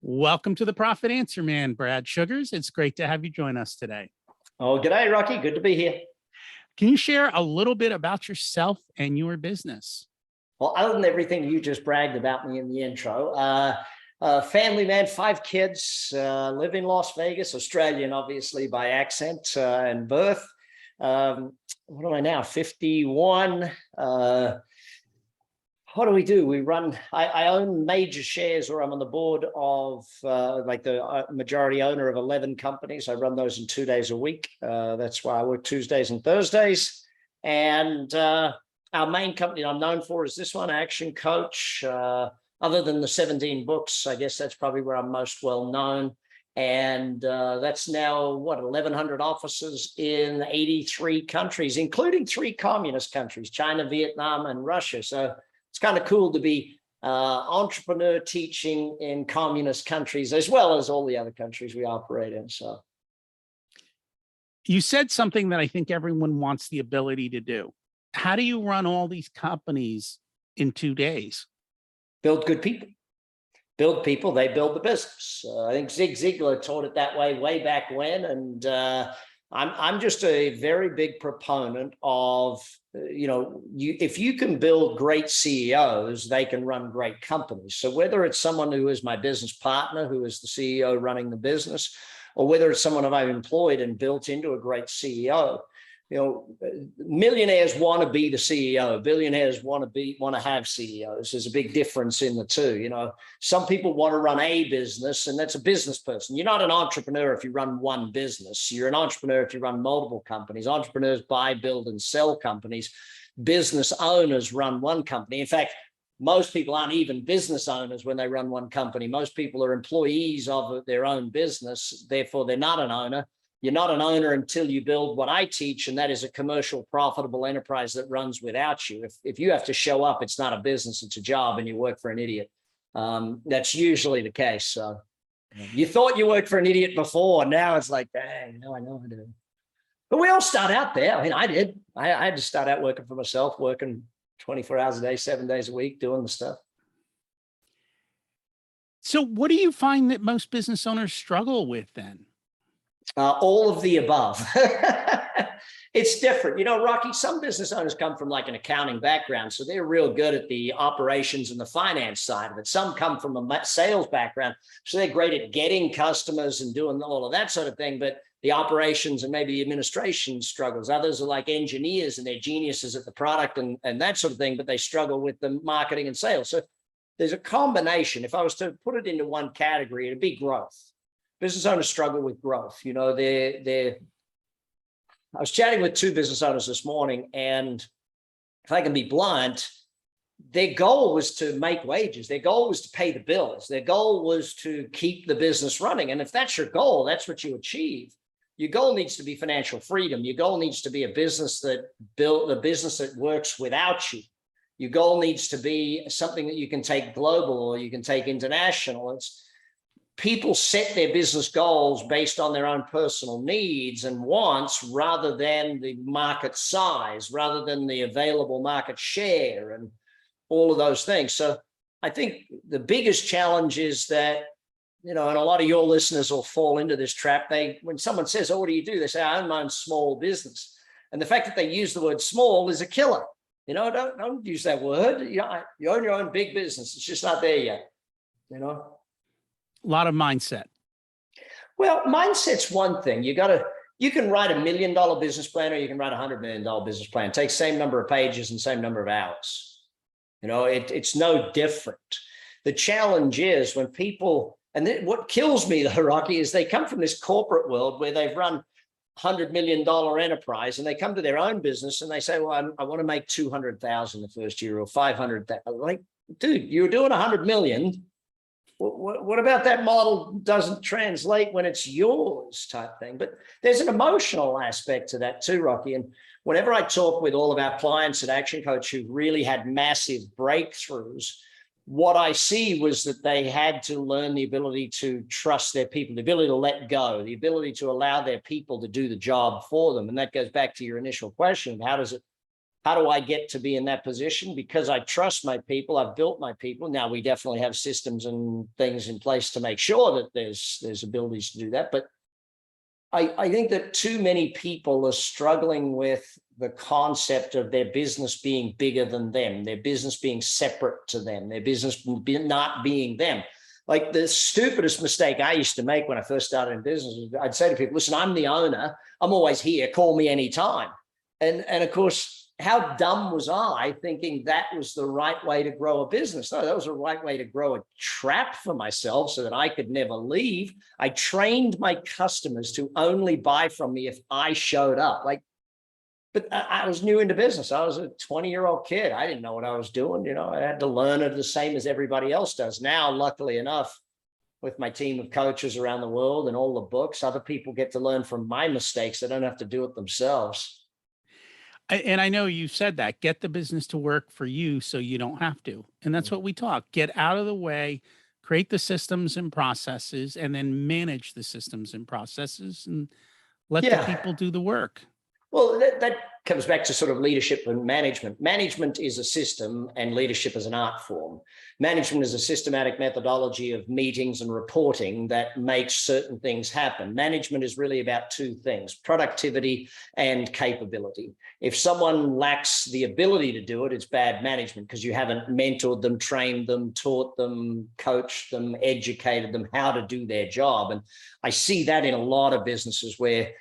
Welcome to the Profit Answer Man, Brad Sugars. It's great to have you join us today. Oh, g'day, Rocky. Good to be here. Can you share a little bit about yourself and your business? Well, other than everything you just bragged about me in the intro, family man, 5 kids, live in Las Vegas, Australian, obviously by accent and birth. What am I now? 51. What do we do? We run, I own major shares, or I'm on the board of like the majority owner of 11 companies. I run those in 2 days a week. That's why I work Tuesdays and Thursdays. And our main company I'm known for is this one, ActionCOACH. Other than the 17 books, I guess that's probably where I'm most well known. And that's now, what, 1,100 offices in 83 countries, including 3 communist countries, China, Vietnam, and Russia. So it's kind of cool to be entrepreneur teaching in communist countries, as well as all the other countries we operate in. So you said something that I think everyone wants the ability to do. How do you run all these companies in 2 days? Build good people. Build people, they build the business. I think Zig Ziglar taught it that way back when. And I'm just a very big proponent of, if you can build great CEOs, they can run great companies. So whether it's someone who is my business partner, who is the CEO running the business, or whether it's someone I've employed and built into a great CEO, millionaires want to be the CEO. Billionaires want to have CEOs. There's a big difference in the two. Some people want to run a business, and that's a business person. You're not an entrepreneur if you run one business. You're an entrepreneur if you run multiple companies. Entrepreneurs buy, build, and sell companies. Business owners run one company. In fact, most people aren't even business owners when they run one company. Most people are employees of their own business. Therefore, they're not an owner. You're not an owner until you build what I teach, and that is a commercial, profitable enterprise that runs without you. If you have to show up, it's not a business, it's a job, and you work for an idiot. That's usually the case. So you thought you worked for an idiot before, now it's like, dang, no, I know I do. But we all start out there. I mean, I did. I had to start out working for myself, working 24 hours a day, 7 days a week, doing the stuff. So what do you find that most business owners struggle with then? All of the above. It's different. Rocky, some business owners come from like an accounting background, so they're real good at the operations and the finance side of it. Some come from a sales background, so they're great at getting customers and doing all of that sort of thing, but the operations and maybe administration struggles. Others are like engineers and they're geniuses at the product and that sort of thing, but they struggle with the marketing and sales. So there's a combination. If I was to put it into one category, it'd be growth. Business owners struggle with growth. I was chatting with 2 business owners this morning, and if I can be blunt, their goal was to make wages. Their goal was to pay the bills. Their goal was to keep the business running. And if that's your goal, that's what you achieve. Your goal needs to be financial freedom. Your goal needs to be a business that works without you. Your goal needs to be something that you can take global or you can take international. People set their business goals based on their own personal needs and wants rather than the market size, rather than the available market share and all of those things. So I think the biggest challenge is that, and a lot of your listeners will fall into this trap. When someone says, oh, what do you do? They say, I own my own small business. And the fact that they use the word small is a killer. Don't use that word. You own your own big business. It's just not there yet, A lot of mindset. Well, mindset's one thing. You can write $1 million business plan, or you can write $100 million business plan. It takes same number of pages and same number of hours. It's no different. The challenge is when people, and what kills me though, Rocky, is they come from this corporate world where they've run $100 million enterprise, and they come to their own business and they say, well, I want to make 200,000 the first year or 500,000. Like, dude, you're doing 100 million. What about that model doesn't translate when it's yours type thing? But there's an emotional aspect to that too, Rocky. And whenever I talk with all of our clients at ActionCOACH who really had massive breakthroughs, what I see was that they had to learn the ability to trust their people, the ability to let go, the ability to allow their people to do the job for them. And that goes back to your initial question, how does How do I get to be in that position? Because I trust my people. I've built my people. Now we definitely have systems and things in place to make sure that there's abilities to do that. But I think that too many people are struggling with the concept of their business being bigger than them, their business being separate to them, their business not being them. Like the stupidest mistake I used to make when I first started in business, I'd say to people, listen, I'm the owner. I'm always here. Call me anytime. And of course, how dumb was I thinking that was the right way to grow a business? No, that was the right way to grow a trap for myself so that I could never leave. I trained my customers to only buy from me if I showed up. But I was new into business. I was a 20-year-old kid. I didn't know what I was doing. I had to learn it the same as everybody else does. Now, luckily enough, with my team of coaches around the world and all the books, other people get to learn from my mistakes. They don't have to do it themselves. And I know you said that, get the business to work for you so you don't have to. And that's what we talk. Get out of the way, create the systems and processes, and then manage the systems and processes and let the people do the work. Well, that comes back to sort of leadership and management. Management is a system and leadership is an art form. Management is a systematic methodology of meetings and reporting that makes certain things happen. Management is really about two things, productivity and capability. If someone lacks the ability to do it, it's bad management because you haven't mentored them, trained them, taught them, coached them, educated them how to do their job. And I see that in a lot of businesses where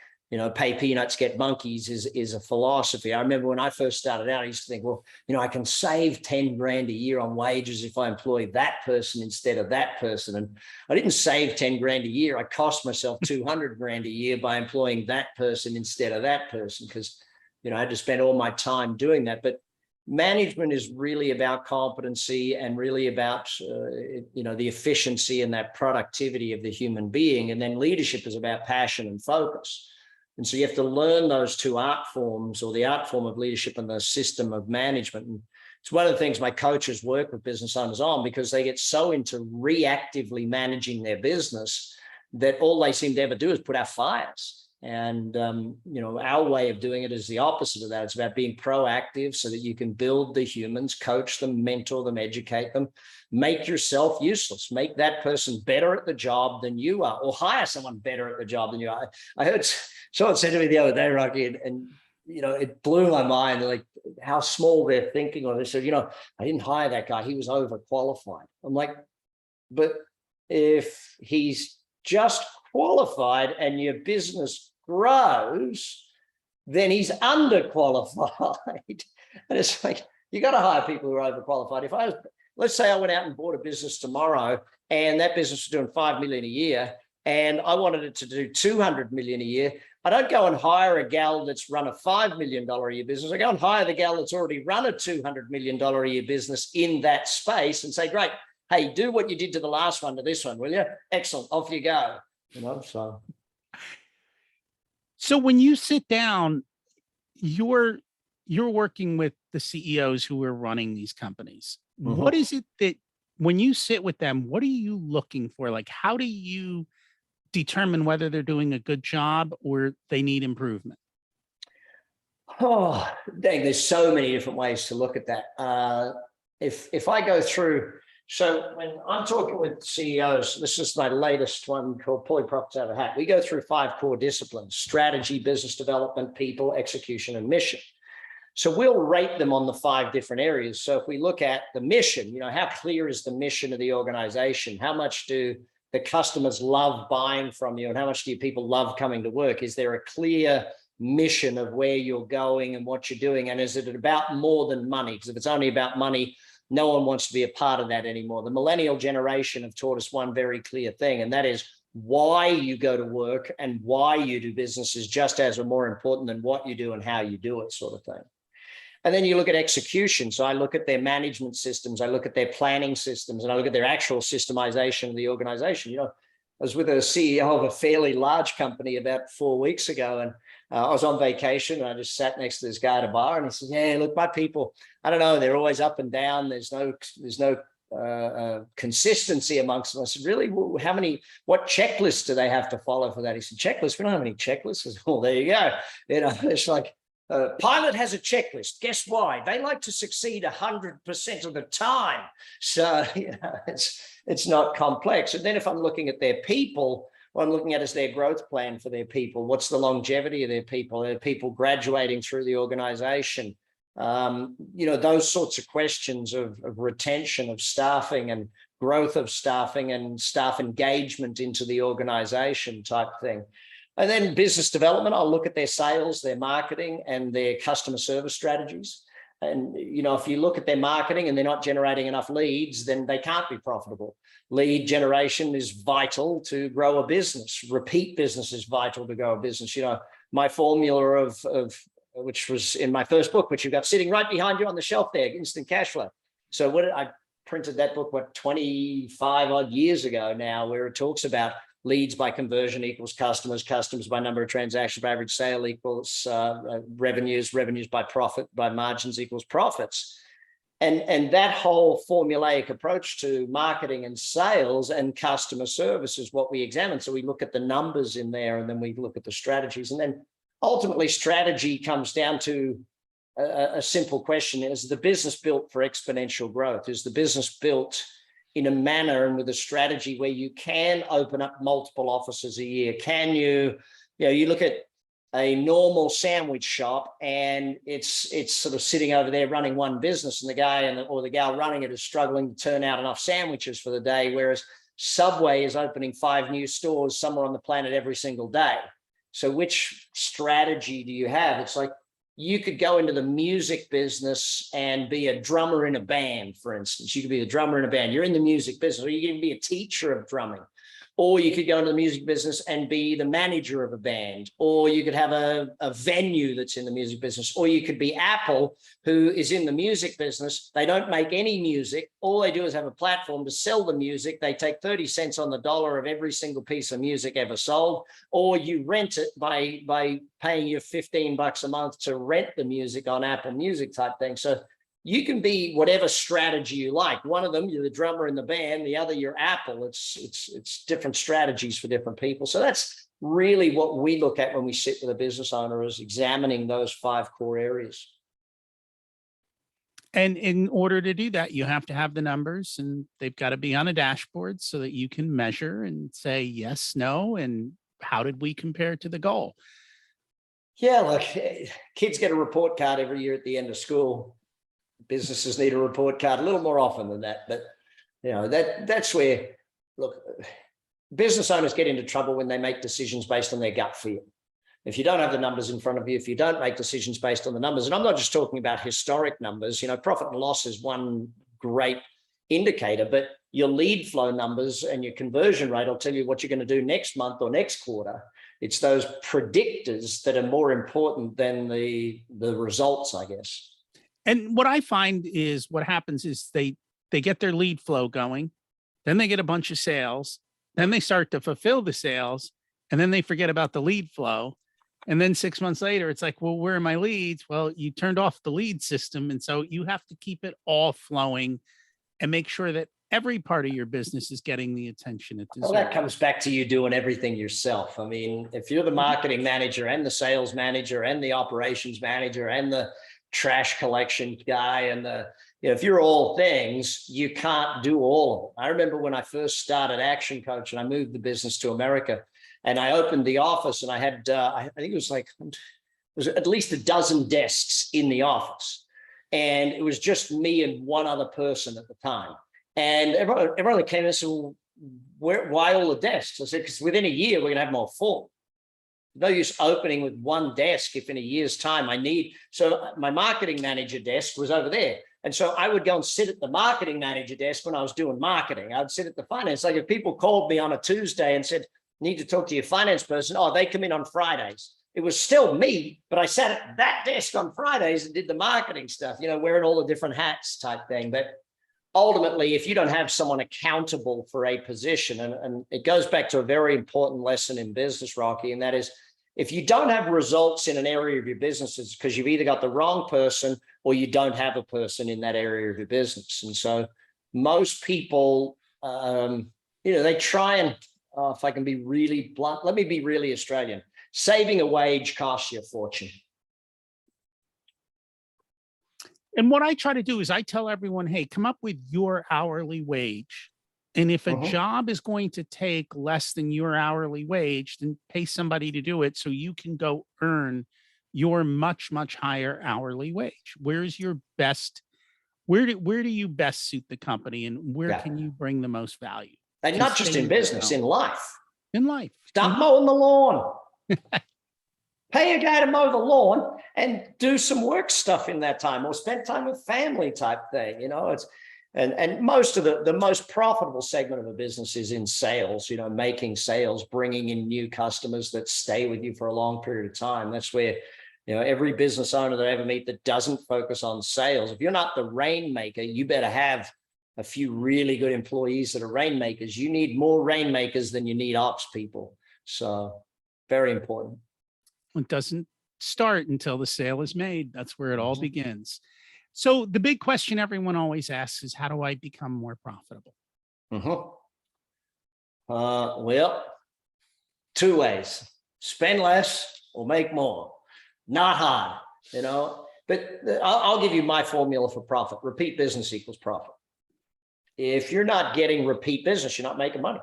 pay peanuts, get monkeys is a philosophy. I remember when I first started out, I used to think, well, I can save 10 grand a year on wages if I employ that person instead of that person. And I didn't save 10 grand a year. I cost myself 200 grand a year by employing that person instead of that person because, I had to spend all my time doing that. But management is really about competency and really about, the efficiency and that productivity of the human being. And then leadership is about passion and focus. And so you have to learn those two art forms, or the art form of leadership and the system of management. And it's one of the things my coaches work with business owners on, because they get so into reactively managing their business that all they seem to ever do is put out fires. And, our way of doing it is the opposite of that. It's about being proactive so that you can build the humans, coach them, mentor them, educate them, make yourself useless, make that person better at the job than you are, or hire someone better at the job than you are. I heard someone said to me the other day, Rocky, and it blew my mind, like how small they're thinking. Or they said, I didn't hire that guy. He was overqualified. I'm like, but if he's just qualified and your business grows, then he's underqualified. And it's like, you got to hire people who are overqualified. Let's say I went out and bought a business tomorrow and that business was doing 5 million a year and I wanted it to do 200 million a year. I don't go and hire a gal that's run a $5 million a year business. I go and hire the gal that's already run a $200 million a year business in that space and say, great, hey, do what you did to the last one to this one, will you? Excellent, off you go. So when you sit down, you're working with the CEOs who are running these companies. Mm-hmm. What is it that when you sit with them, what are you looking for? Like, how do you determine whether they're doing a good job or they need improvement? Oh, dang, there's so many different ways to look at that. If I go through, so when I'm talking with CEOs, this is my latest one called Pulling Profits Out of a Hat. We go through 5 core disciplines: strategy, business development, people, execution, and mission. So we'll rate them on the 5 different areas. So if we look at the mission, how clear is the mission of the organization? How much do the customers love buying from you? And how much do people love coming to work? Is there a clear mission of where you're going and what you're doing? And is it about more than money? Because if it's only about money, no one wants to be a part of that anymore. The millennial generation have taught us one very clear thing, and that is why you go to work and why you do business is just as or more important than what you do and how you do it, sort of thing. And then you look at execution. So I look at their management systems, I look at their planning systems, and I look at their actual systemization of the organization. I was with a CEO of a fairly large company about 4 weeks ago, and I was on vacation and I just sat next to this guy at a bar, and he said, yeah, look, my people, I don't know, they're always up and down. There's no consistency amongst them. I said, really? What checklists do they have to follow for that? He said, checklists? We don't have any checklists. I said, well, there you go. It's like, Pilot has a checklist. Guess why? They like to succeed 100% of the time. So it's not complex. And then if I'm looking at their people, what I'm looking at is their growth plan for their people. What's the longevity of their people? Are people graduating through the organization? Those sorts of questions of retention, of staffing, and growth of staffing, and staff engagement into the organization type thing. And then business development, I'll look at their sales, their marketing, and their customer service strategies. And, if you look at their marketing and they're not generating enough leads, then they can't be profitable. Lead generation is vital to grow a business. Repeat business is vital to grow a business. My formula of which was in my first book, which you've got sitting right behind you on the shelf there, Instant Cash Flow. So I printed that book, 25 odd years ago now, where it talks about leads by conversion equals customers, customers by number of transactions by average sale equals revenues, revenues by profit, by margins equals profits. And that whole formulaic approach to marketing and sales and customer service is what we examine. So we look at the numbers in there, and then we look at the strategies. And then ultimately strategy comes down to a simple question: is the business built for exponential growth? Is the business built in a manner and with a strategy where you can open up multiple offices a year? Can you look at a normal sandwich shop and it's sort of sitting over there running one business, and the guy or the gal running it is struggling to turn out enough sandwiches for the day, whereas Subway is opening 5 new stores somewhere on the planet every single day. So which strategy do you have? It's like, you could go into the music business and be a drummer in a band, for instance. You could be a drummer in a band. You're in the music business, or you can be a teacher of drumming. Or you could go into the music business and be the manager of a band. Or you could have a venue that's in the music business. Or you could be Apple, who is in the music business. They don't make any music. All they do is have a platform to sell the music. They take 30 cents on the dollar of every single piece of music ever sold. Or you rent it by paying you $15 a month to rent the music on Apple Music type thing. So you can be whatever strategy you like. One of them, you're the drummer in the band. The other, you're Apple. It's different strategies for different people. So that's really what we look at when we sit with a business owner, is examining those 5 core areas. And in order to do that, you have to have the numbers, and they've got to be on a dashboard so that you can measure and say yes, no, and how did we compare to the goal? Yeah, look, kids get a report card every year at the end of school. Businesses need a report card a little more often than that, but that's where, look, business owners get into trouble when they make decisions based on their gut feel. If you don't have the numbers in front of you, if you don't make decisions based on the numbers, and I'm not just talking about historic numbers, profit and loss is one great indicator, but your lead flow numbers and your conversion rate will tell you what you're going to do next month or next quarter. It's those predictors that are more important than the results, I guess. And what I find is what happens is they get their lead flow going, then they get a bunch of sales, then they start to fulfill the sales, and then they forget about the lead flow. And then 6 months later, it's like, well, where are my leads? Well, you turned off the lead system. And so you have to keep it all flowing and make sure that every part of your business is getting the attention it deserves. Well, that comes back to you doing everything yourself. I mean, if you're the marketing manager and the sales manager and the operations manager and the trash collection guy and if you're all things, you can't do all of them. I remember when I first started ActionCOACH and I moved the business to America, and I opened the office, and I had I think it was at least a dozen desks in the office, and it was just me and one other person at the time. And everyone came in and said, well, why all the desks? I said, because within a year we're going to have them all full. No use opening with one desk if in a year's time I need. So my marketing manager desk was over there. And so I would go and sit at the marketing manager desk when I was doing marketing. I'd sit at the finance. Like if people called me on a Tuesday and said, need to talk to your finance person, they come in on Fridays. It was still me, but I sat at that desk on Fridays and did the marketing stuff, wearing all the different hats type thing. But ultimately, if you don't have someone accountable for a position, and it goes back to a very important lesson in business, Rocky, and that is, if you don't have results in an area of your business, it's because you've either got the wrong person or you don't have a person in that area of your business. And so most people, they try and, if I can be really blunt, let me be really Australian. Saving a wage costs you a fortune. And what I try to do is I tell everyone, hey, come up with your hourly wage. And if a job is going to take less than your hourly wage, then pay somebody to do it so you can go earn your much, much higher hourly wage. Where's your best, where do you best suit the company, and where can you bring the most value? And not just in business, in life. In life. Stop mowing the lawn. Pay a guy to mow the lawn and do some work stuff in that time, or spend time with family type thing. You know, it's, and most of the most profitable segment of a business is in sales, you know, making sales, bringing in new customers that stay with you for a long period of time. That's where, you know, every business owner that I ever meet that doesn't focus on sales, if you're not the rainmaker, you better have a few really good employees that are rainmakers. You need more rainmakers than you need ops people. So very important. It doesn't start until the sale is made. That's where it all begins. So the big question everyone always asks is, how do I become more profitable? Well, two ways: spend less or make more. Not hard, you know, but I'll give you my formula for profit. Repeat business equals profit. If you're not getting repeat business, you're not making money.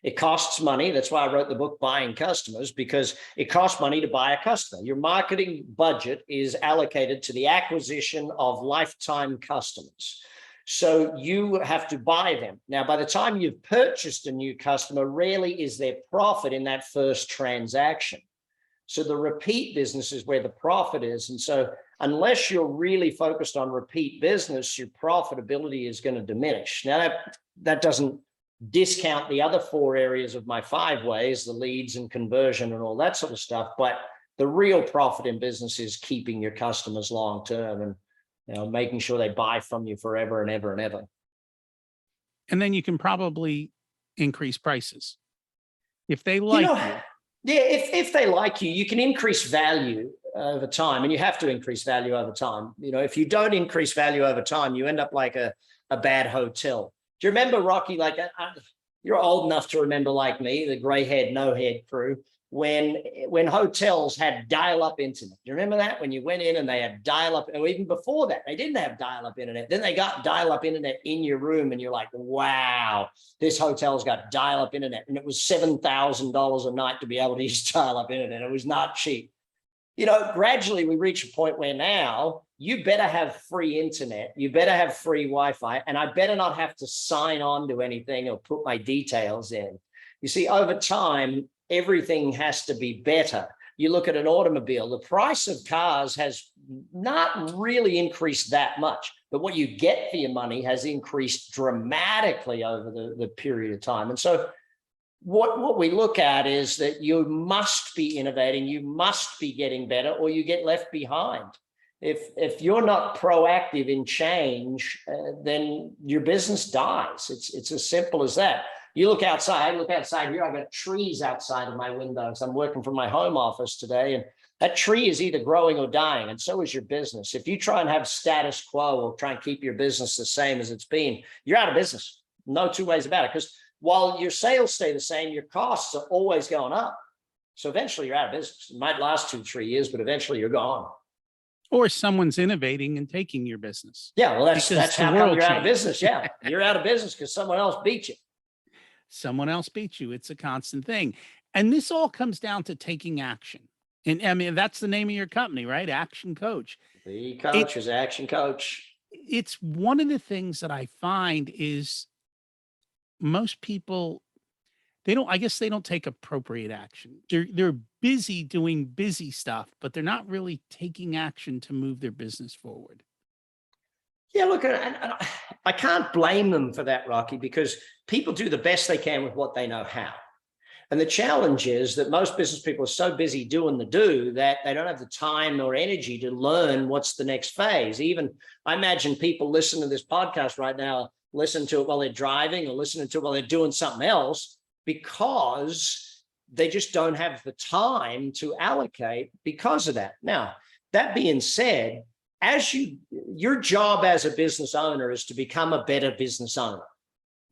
It costs money. That's why I wrote the book, Buying Customers, because it costs money to buy a customer. Your marketing budget is allocated to the acquisition of lifetime customers. So you have to buy them. Now, by the time you've purchased a new customer, rarely is there profit in that first transaction. So the repeat business is where the profit is. And so unless you're really focused on repeat business, your profitability is going to diminish. Now, that doesn't discount the other 4 areas of my 5 ways, the leads and conversion and all that sort of stuff. But the real profit in business is keeping your customers long term and, you know, making sure they buy from you forever and ever and ever. And then you can probably increase prices if they like you. Yeah, if they like you, you can increase value over time, and you have to increase value over time. You know, if you don't increase value over time, you end up like a bad hotel. Do you remember, Rocky, like you're old enough to remember, like me, the gray head, no head crew, when hotels had dial-up internet? Do you remember that? When you went in and they had dial-up, or even before that, they didn't have dial-up internet. Then they got dial-up internet in your room and you're like, wow, this hotel's got dial-up internet. And it was $7,000 a night to be able to use dial-up internet. It was not cheap. You know, gradually we reach a point where now you better have free internet, you better have free Wi-Fi, and I better not have to sign on to anything or put my details in. You see, over time, everything has to be better. You look at an automobile, the price of cars has not really increased that much, but what you get for your money has increased dramatically over the period of time. And so what we look at is that you must be innovating, you must be getting better, or you get left behind. If you're not proactive in change, then your business dies. It's as simple as that. You look outside, here, I've got trees outside of my windows. I'm working from my home office today, and that tree is either growing or dying, and so is your business. If you try and have status quo or try and keep your business the same as it's been, you're out of business. No two ways about it, because while your sales stay the same, your costs are always going up. So eventually you're out of business. It might last 2-3 years, but eventually you're gone. Or someone's innovating and taking your business. Yeah, well, that's how come you're out of business. Yeah, you're out of business because someone else beat you. Someone else beat you. It's a constant thing. And this all comes down to taking action. And I mean, that's the name of your company, right? ActionCOACH. The coach is ActionCOACH. It's one of the things that I find is most people, they don't take appropriate action. They're busy doing busy stuff, but they're not really taking action to move their business forward. Yeah, look, I can't blame them for that, Rocky, because people do the best they can with what they know how. And the challenge is that most business people are so busy doing the do that they don't have the time or energy to learn what's the next phase. Even I imagine people listening to this podcast right now, listen to it while they're driving or listening to it while they're doing something else, because they just don't have the time to allocate because of that. Now, that being said, your job as a business owner is to become a better business owner.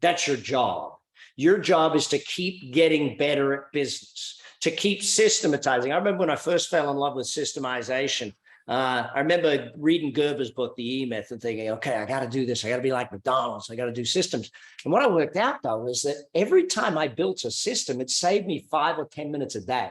That's your job. Your job is to keep getting better at business, to keep systematizing. I remember when I first fell in love with systemization, I remember reading Gerber's book, The E Myth, and thinking, okay, I got to do this. I got to be like McDonald's. I got to do systems. And what I worked out, though, is that every time I built a system, it saved me 5 or 10 minutes a day.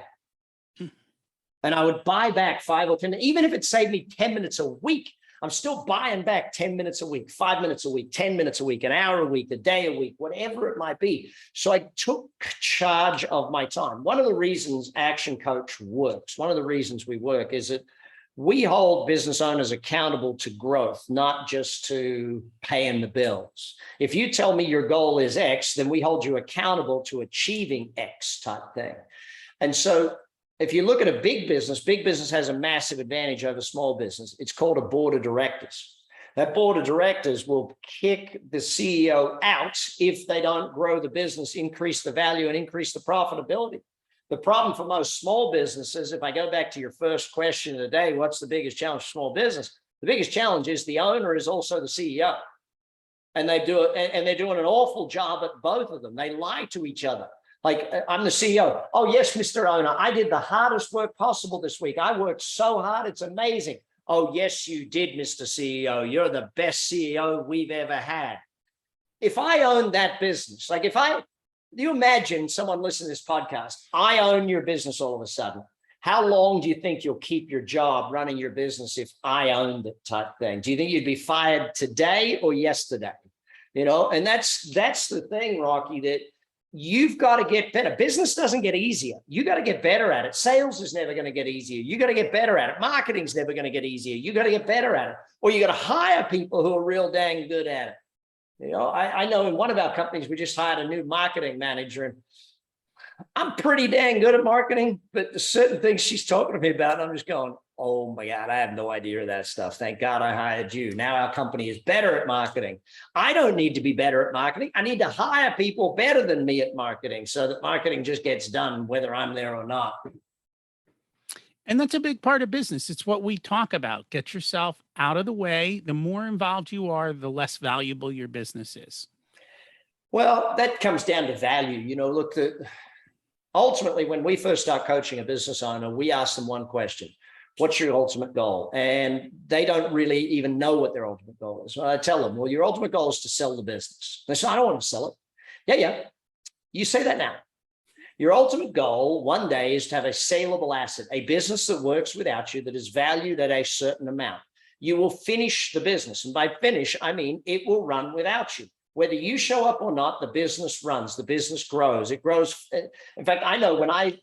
And I would buy back 5 or 10, even if it saved me 10 minutes a week, I'm still buying back 10 minutes a week, 5 minutes a week, 10 minutes a week, an hour a week, a day a week, whatever it might be. So I took charge of my time. One of the reasons ActionCOACH works, one of the reasons we work is that we hold business owners accountable to growth, not just to paying the bills. If you tell me your goal is X, then we hold you accountable to achieving X type thing. And so if you look at a big business has a massive advantage over small business. It's called a board of directors. That board of directors will kick the CEO out if they don't grow the business, increase the value, and increase the profitability. The problem for most small businesses, if I go back to your first question of the day, what's the biggest challenge for small business? The biggest challenge is the owner is also the CEO. And they do it, and they're doing an awful job at both of them. They lie to each other. Like, I'm the CEO. Oh, yes, Mr. Owner, I did the hardest work possible this week. I worked so hard, it's amazing. Oh, yes, you did, Mr. CEO. You're the best CEO we've ever had. If I owned that business, like do you imagine someone listening to this podcast, I own your business all of a sudden. How long do you think you'll keep your job running your business if I owned it type thing? Do you think you'd be fired today or yesterday? You know, and that's the thing, Rocky, that you've got to get better. Business doesn't get easier. You got to get better at it. Sales is never going to get easier. You got to get better at it. Marketing's never going to get easier. You got to get better at it. Or you got to hire people who are real dang good at it. You know, I know in one of our companies, we just hired a new marketing manager, and I'm pretty dang good at marketing, but there's certain things she's talking to me about, and I'm just going, oh my God, I have no idea of that stuff. Thank God I hired you. Now our company is better at marketing. I don't need to be better at marketing. I need to hire people better than me at marketing so that marketing just gets done whether I'm there or not. And that's a big part of business. It's what we talk about. Get yourself out of the way. The more involved you are, the less valuable your business is. Well, that comes down to value. You know, look, ultimately, when we first start coaching a business owner, we ask them one question. What's your ultimate goal? And they don't really even know what their ultimate goal is. So I tell them, well, your ultimate goal is to sell the business. They say, I don't want to sell it. Yeah. You say that now. Your ultimate goal one day is to have a saleable asset, a business that works without you, that is valued at a certain amount. You will finish the business. And by finish, I mean, it will run without you. Whether you show up or not, the business runs, the business grows. It grows. In fact, I know when I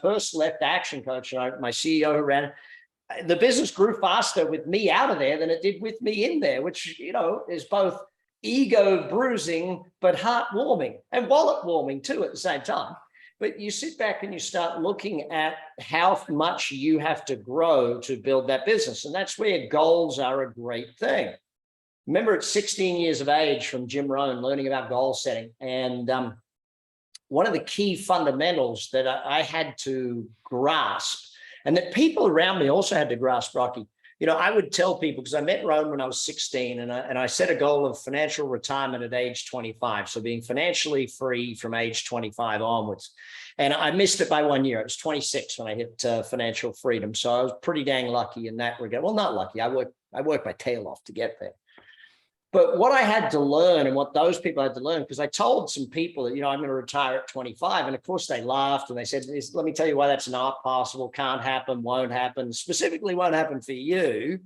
first left ActionCOACH, my CEO who ran it, the business grew faster with me out of there than it did with me in there, which, you know, is both ego bruising, but heartwarming and wallet warming too at the same time. But you sit back and you start looking at how much you have to grow to build that business. And that's where goals are a great thing. Remember at 16 years of age from Jim Rohn, learning about goal setting. And one of the key fundamentals that I had to grasp, and that people around me also had to grasp, Rocky. You know, I would tell people, because I met Rohn when I was 16, and I set a goal of financial retirement at age 25. So being financially free from age 25 onwards. And I missed it by 1 year. It was 26 when I hit financial freedom. So I was pretty dang lucky in that regard. Well, not lucky. I worked my tail off to get there. But what I had to learn, and what those people had to learn, because I told some people that, you know, I'm going to retire at 25. And of course they laughed and they said, let me tell you why that's not possible, can't happen, won't happen, specifically won't happen for you.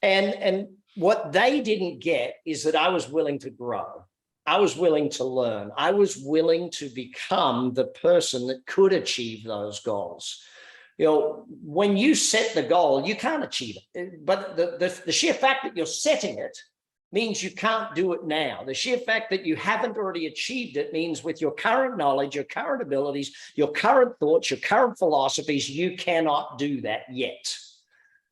And what they didn't get is that I was willing to grow. I was willing to learn. I was willing to become the person that could achieve those goals. You know, when you set the goal, you can't achieve it. But the sheer fact that you're setting it means you can't do it now. The sheer fact that you haven't already achieved it means with your current knowledge, your current abilities, your current thoughts, your current philosophies, you cannot do that yet.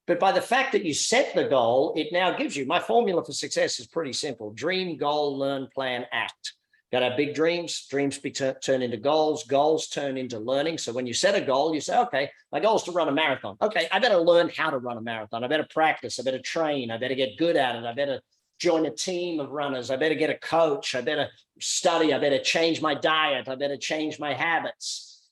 But by the fact that you set the goal, it now gives you, my formula for success is pretty simple. Dream, goal, learn, plan, act. Got to have big dreams. Dreams turn into goals. Goals turn into learning. So when you set a goal, you say, okay, my goal is to run a marathon. Okay, I better learn how to run a marathon. I better practice. I better train. I better get good at it. I better join a team of runners. I better get a coach. I better study. I better change my diet. I better change my habits.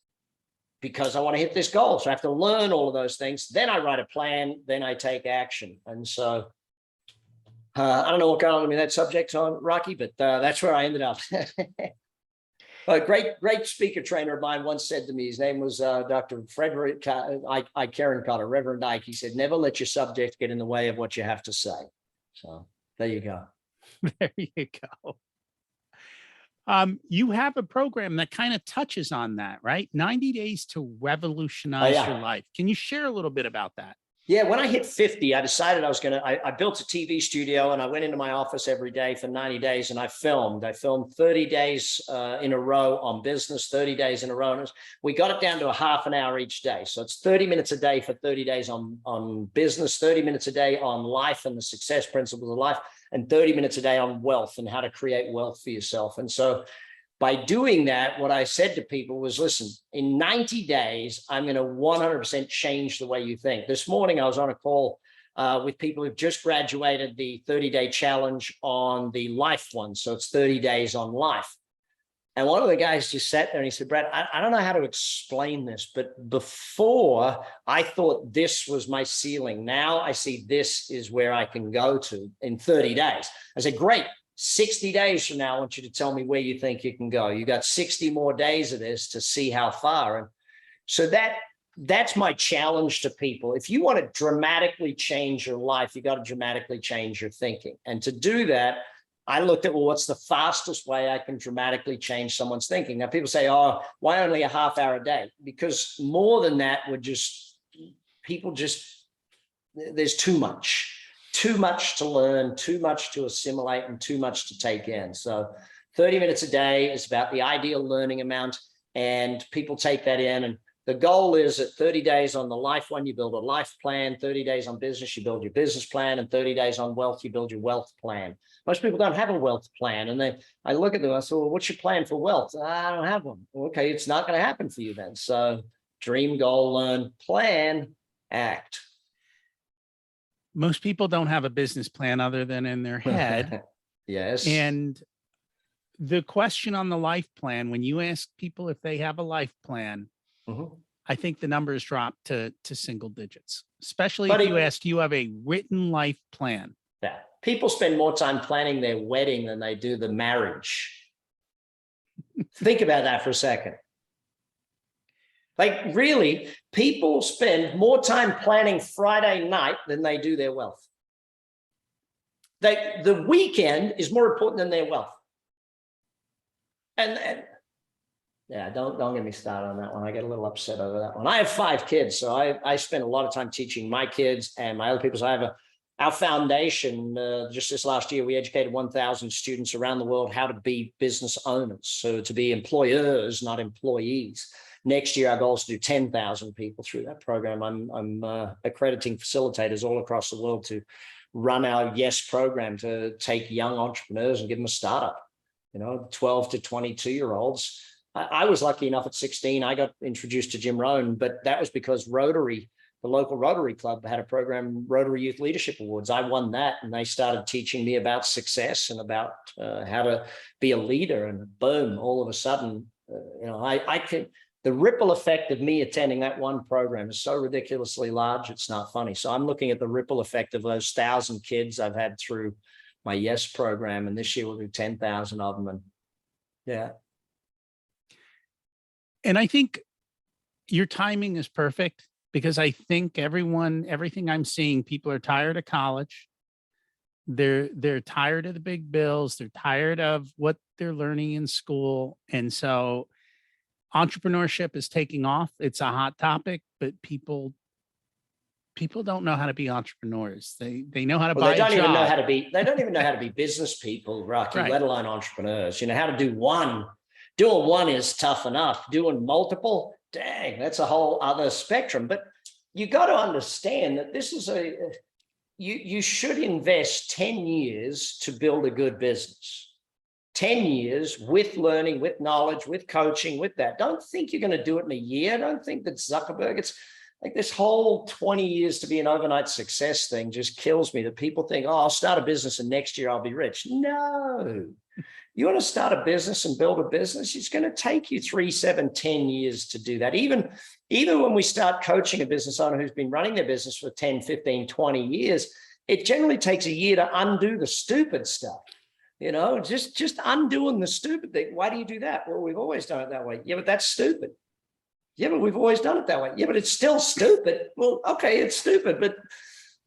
because I want to hit this goal. So I have to learn all of those things. Then I write a plan, then I take action. And so I don't know what got on me that subject on Rocky, but that's where I ended up. A great speaker trainer of mine once said to me, his name was Dr. Frederick Karen Cotter, Reverend Ike. He said, never let your subject get in the way of what you have to say. So there you go. There you go. You have a program that kind of touches on that, right? 90 days to revolutionize your life. Can you share a little bit about that? Yeah, when I hit 50, I decided I built a TV studio and I went into my office every day for 90 days and I filmed 30 days in a row on business, 30 days in a row. And we got it down to a half an hour each day. So it's 30 minutes a day for 30 days on business, 30 minutes a day on life and the success principles of life, and 30 minutes a day on wealth and how to create wealth for yourself. And so by doing that, what I said to people was, listen, in 90 days, I'm going to 100% change the way you think. This morning, I was on a call with people who've just graduated the 30-day challenge on the life one. So it's 30 days on life. And one of the guys just sat there and he said, Brad, I don't know how to explain this, but before I thought this was my ceiling. Now I see this is where I can go to in 30 days. I said, great. 60 days from now, I want you to tell me where you think you can go. You got 60 more days of this to see how far. And so that's my challenge to people. If you want to dramatically change your life, you got to dramatically change your thinking. And to do that, I looked at, well, what's the fastest way I can dramatically change someone's thinking? Now, people say, oh, why only a half hour a day? Because more than that would there's too much to learn, too much to assimilate, and too much to take in. So 30 minutes a day is about the ideal learning amount, and people take that in. And the goal is at 30 days on the life one, you build a life plan, 30 days on business, you build your business plan, and 30 days on wealth, you build your wealth plan. Most people don't have a wealth plan. And I look at them, I say, well, what's your plan for wealth? I don't have one. Okay, it's not going to happen for you then. So dream, goal, learn, plan, act. Most people don't have a business plan other than in their head. Yes. And the question on the life plan, when you ask people if they have a life plan, I think the numbers drop to single digits, especially if you ask, do you have a written life plan? Yeah. People spend more time planning their wedding than they do the marriage. Think about that for a second. Like really, people spend more time planning Friday night than they do their wealth. The weekend is more important than their wealth. And yeah, don't get me started on that one. I get a little upset over that one. I have 5 kids, so I spend a lot of time teaching my kids and my other people. So I have our foundation, just this last year, we educated 1,000 students around the world how to be business owners. So to be employers, not employees. Next year, our goal is to do 10,000 people through that program. I'm accrediting facilitators all across the world to run our YES program to take young entrepreneurs and give them a startup, 12 to 22-year-olds. I was lucky enough at 16, I got introduced to Jim Rohn, but that was because Rotary, the local Rotary Club, had a program, Rotary Youth Leadership Awards. I won that, and they started teaching me about success and about how to be a leader. And boom, all of a sudden, the ripple effect of me attending that one program is so ridiculously large, it's not funny. So I'm looking at the ripple effect of those 1,000 kids I've had through my YES program, and this year we'll do 10,000 of them. And yeah. And I think your timing is perfect, because I think everything I'm seeing, people are tired of college. They're tired of the big bills. They're tired of what they're learning in school. And so entrepreneurship is taking off. It's a hot topic, but people don't know how to be entrepreneurs. They know how to buy a job. They don't even know how to be business people, Rocky, right. Let alone entrepreneurs. How to do one. Doing one is tough enough. Doing multiple, dang, that's a whole other spectrum. But you got to understand that this is you should invest 10 years to build a good business. 10 years with learning, with knowledge, with coaching, with that. Don't think you're going to do it in a year. Don't think that Zuckerberg, Like this whole 20 years to be an overnight success thing just kills me, that people think, oh, I'll start a business and next year I'll be rich. No, you want to start a business and build a business, it's going to take you 3, 7, 10 years to do that. Even when we start coaching a business owner who's been running their business for 10, 15, 20 years, it generally takes a year to undo the stupid stuff. You know, just undoing the stupid thing. Why do you do that? Well, we've always done it that way. Yeah, but that's stupid. Yeah, but we've always done it that way. Yeah, but it's still stupid. Well, okay, it's stupid, but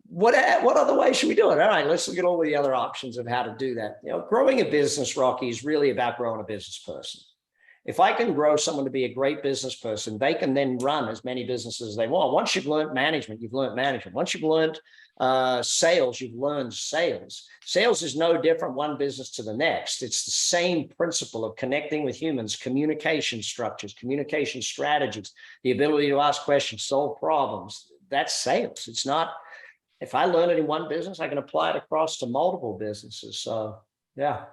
what other way should we do it? All right, let's look at all the other options of how to do that. You know, growing a business, Rocky, is really about growing a business person. If I can grow someone to be a great business person, they can then run as many businesses as they want. Once you've learned management, you've learned management. Once you've learned sales, you've learned sales. Sales is no different one business to the next. It's the same principle of connecting with humans, communication structures, communication strategies, the ability to ask questions, solve problems. That's sales. It's not, if I learn it in one business, I can apply it across to multiple businesses. So yeah.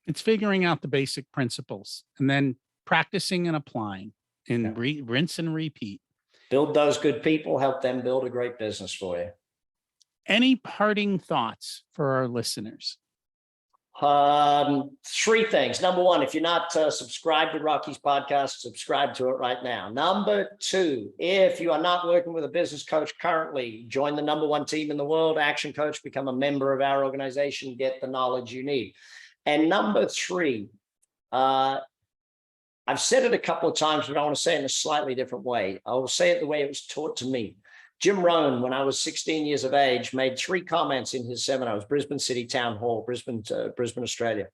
It's figuring out the basic principles and then practicing and applying and rinse and repeat. Build those good people, help them build a great business for you. Any parting thoughts for our listeners? 3 things. Number 1, if you're not subscribed to Rocky's podcast, subscribe to it right now. Number 2, if you are not working with a business coach currently, join the #1 team in the world, ActionCOACH, become a member of our organization, get the knowledge you need. And number 3, I've said it a couple of times, but I want to say it in a slightly different way. I will say it the way it was taught to me. Jim Rohn, when I was 16 years of age, made 3 comments in his seminar. It was Brisbane City Town Hall, Brisbane, Australia.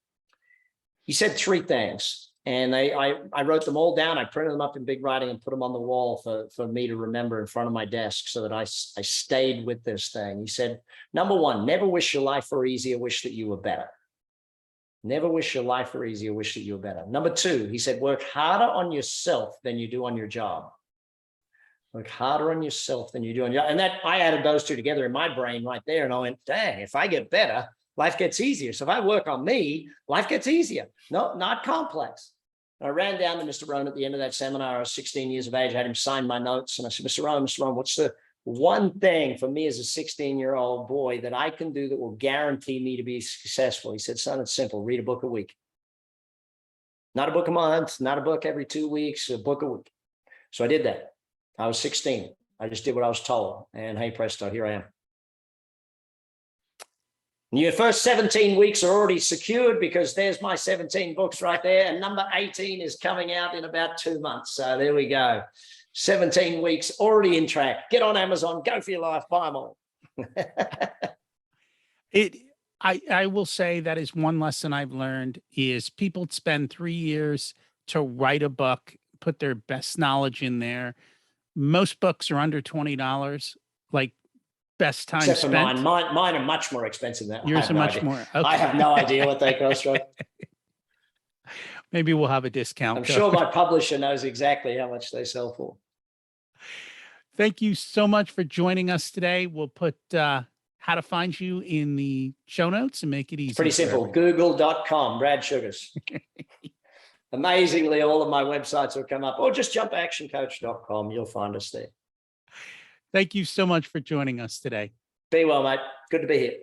He said 3 things, and I wrote them all down. I printed them up in big writing and put them on the wall for me to remember in front of my desk so that I stayed with this thing. He said, number 1, never wish your life were easier, wish that you were better. Never wish your life were easier, wish that you were better. Number 2, he said, work harder on yourself than you do on your job. Work harder on yourself than you do on your job. And that, I added those 2 together in my brain right there. And I went, dang, if I get better, life gets easier. So if I work on me, life gets easier. No, not complex. And I ran down to Mr. Rohn at the end of that seminar. I was 16 years of age. I had him sign my notes. And I said, Mr. Rohn, what's the one thing for me as a 16-year-old boy that I can do that will guarantee me to be successful? He said, son, it's simple. Read a book a week. Not a book a month, not a book every 2 weeks, a book a week. So I did that. I was 16. I just did what I was told. And hey, presto, here I am. And your first 17 weeks are already secured because there's my 17 books right there. And number 18 is coming out in about 2 months. So there we go. 17 weeks already in track. Get on Amazon, go for your life, buy them all. I will say that is one lesson I've learned is people spend 3 years to write a book, put their best knowledge in there. Most books are under $20, like best time Except spent. For mine are much more expensive than that. Yours are much more. Okay. I have no idea what they cost, right? Maybe we'll have a discount. I'm sure my publisher knows exactly how much they sell for. Thank you so much for joining us today. We'll put how to find you in the show notes and make it easy. It's pretty simple. Google.com, Brad Sugars. Amazingly, all of my websites will come up, or just jump to actioncoach.com. You'll find us there. Thank you so much for joining us today. Be well, mate. Good to be here.